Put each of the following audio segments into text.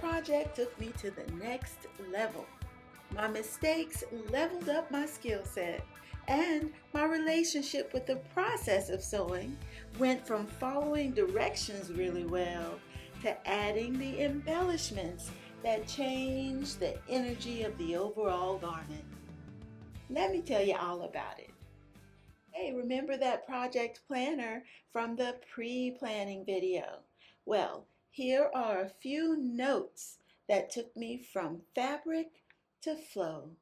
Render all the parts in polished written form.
project took me to the next level. My mistakes leveled up my skill set, and my relationship with the process of sewing went from following directions really well to adding the embellishments that changed the energy of the overall garment. Let me tell you all about it. Hey, remember that project planner from the pre-planning video? Well, here are a few notes that took me from fabric to flow.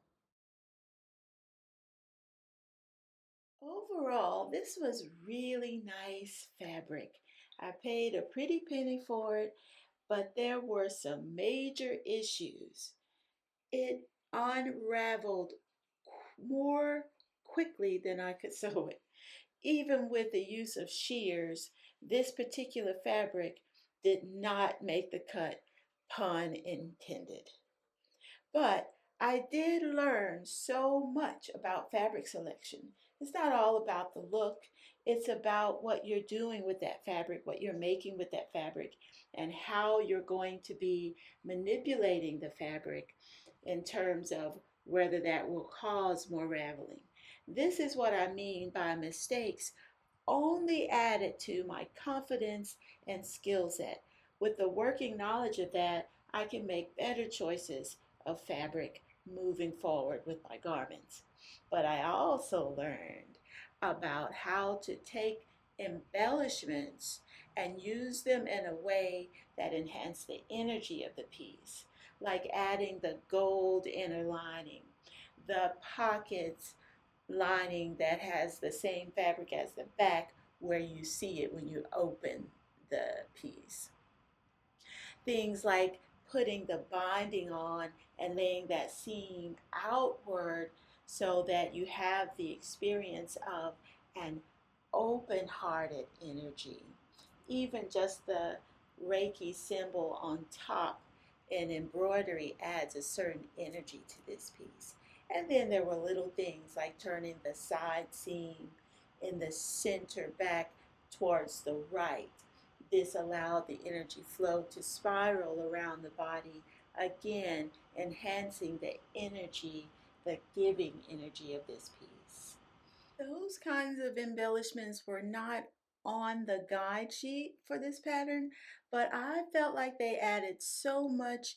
Overall, this was really nice fabric. I paid a pretty penny for it, but there were some major issues. It unraveled more quickly than I could sew it. Even with the use of shears, this particular fabric did not make the cut, pun intended. But I did learn so much about fabric selection. It's not all about the look, it's about what you're doing with that fabric, what you're making with that fabric, and how you're going to be manipulating the fabric in terms of whether that will cause more raveling. This is what I mean by mistakes only added to my confidence and skill set. With the working knowledge of that, I can make better choices of fabric moving forward with my garments. But I also learned about how to take embellishments and use them in a way that enhance the energy of the piece, like adding the gold inner lining, the pockets lining that has the same fabric as the back where you see it when you open the piece. Things like putting the binding on and laying that seam outward so that you have the experience of an open-hearted energy. Even just the Reiki symbol on top in embroidery adds a certain energy to this piece. And then there were little things like turning the side seam in the center back towards the right. This allowed the energy flow to spiral around the body, again enhancing the energy, the giving energy of this piece. Those kinds of embellishments were not on the guide sheet for this pattern, but I felt like they added so much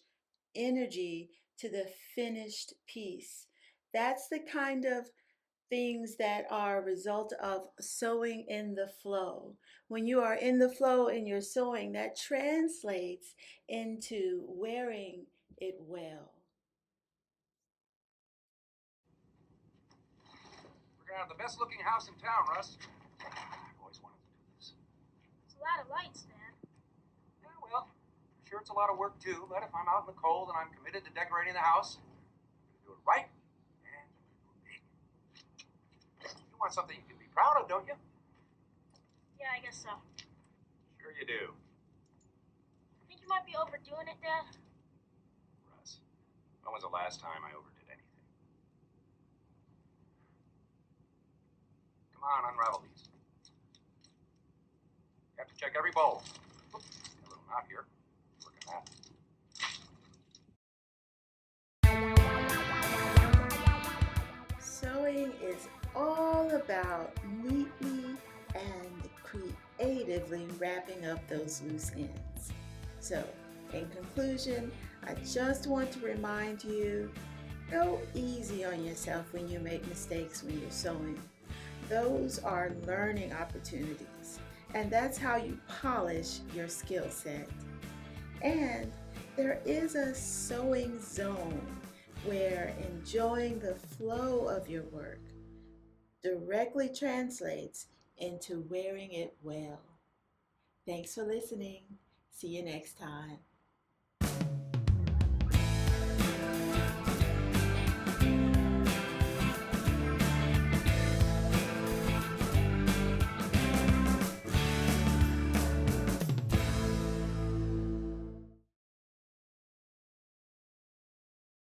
energy to the finished piece. That's the kind of things that are a result of sewing in the flow. When you are in the flow and you're sewing, that translates into wearing it well. We're gonna have the best looking house in town, Russ. I've always wanted to do this. It's a lot of lights, man. Yeah, well, I'm sure it's a lot of work too, but if I'm out in the cold and I'm committed to decorating the house, I'm gonna do it right and big. You want something you can be proud of, don't you? Yeah, I guess so. Sure you do. Think you might be overdoing it, Dad? Russ, when was the last time I overdid anything? Come on, unravel these. You have to check every bowl. Oops, a little knot here. Work on that. Sewing is all about neatly and creatively wrapping up those loose ends. So, in conclusion, I just want to remind you, go easy on yourself when you make mistakes when you're sewing. Those are learning opportunities, and that's how you polish your skill set. And there is a sewing zone where enjoying the flow of your work directly translates into wearing it well. Thanks for listening. See you next time.